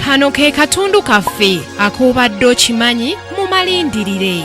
Kano ke katundu kaffe akobadde okimanyi mumalindirire.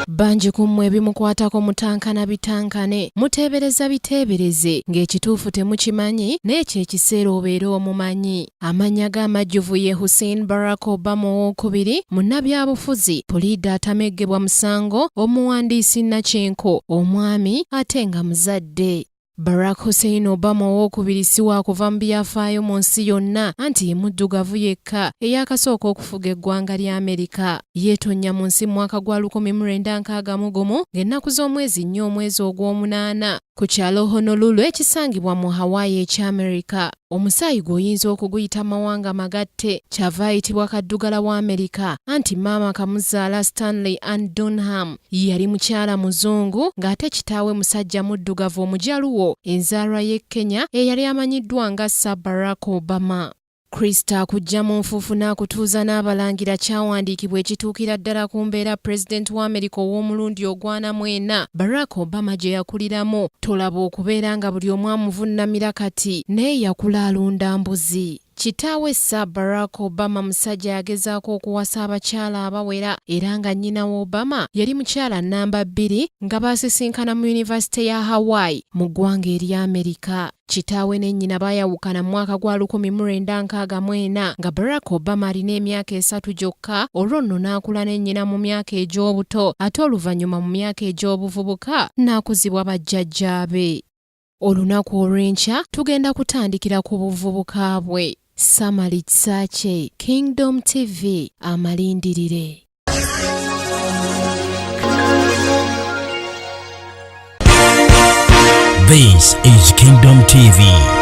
Banji kummwe ebimukwatako mutankana bitankane muteebereza biteebereze ng'ekituufu temukimanyi n'ekyo ekiseera obeera omumanyi. Amannya g'amajjuvu ye Hussein Barack Obama owookubiri, munnabyabufuzi, puliida atameggebwa musango, omuwandiisi Nakyenko, omwami ate nga muzadde. Barack Hussein Obama owookubiri si waakuva mu byafaayo mu nsi yonna anti ye muddugavu yekka eyakasooka okufuga eggwanga lya Amerika. Yeetonnya mu nsi mu mwaka gwa 1961 ng'ennaku z'omwezi 4 omwezi ogw'omunaana ku kyalo Honolulu ekisangibwa mu Hawaii eky'Amerika. Omusaayi gw'oyinza okuguyita mawanga magatte, kyava ayitibwa kaddugala wa Amerika anti maama kamuzaala Stanley Ann Dunham yali mukyala muzungu ng'ate kitaawe musajja muddugavu omujaluwo enzaalwa y'e Kenya eyali amanyiddwa nga Sir Barack Obama. Krista akujja mu nfuufu n'akutuuza n'abalangira kyawandiikibwa ekituukira ddala ku mbeera Pulezidenti wa Amerika ow'omulundi ogwanamu ena Barack Obama gye yakuliramu. Tolaba okubeera nga buli omu amuvunnamira kati naye yakula alunda mbuzi. Kitaawe Sir Barack Obama musajja yagezaako okuwasa abakyala abawera era nga nnyina wa Obama yali mukyala namba 2 nga baasisinkana mu Yunivasite ya Hawaii mu ggwanga erya Amerika. Kitaawe ne nnyina baayawukana mu mwaka gwa 1964 nga Barack Obama alina emyaka 3 gyokka, olwo nno n'akula ne nnyina mu myaka egy'obuto ate oluvannyuma mu myaka egy'obuvubuka n'akuzibwa bajjajjaabe. Olunaku olw'enkya tugenda kutandikira ku buvubuka bwe. Samali Tsache, Kingdom TV, amalindirire. This is Kingdom TV.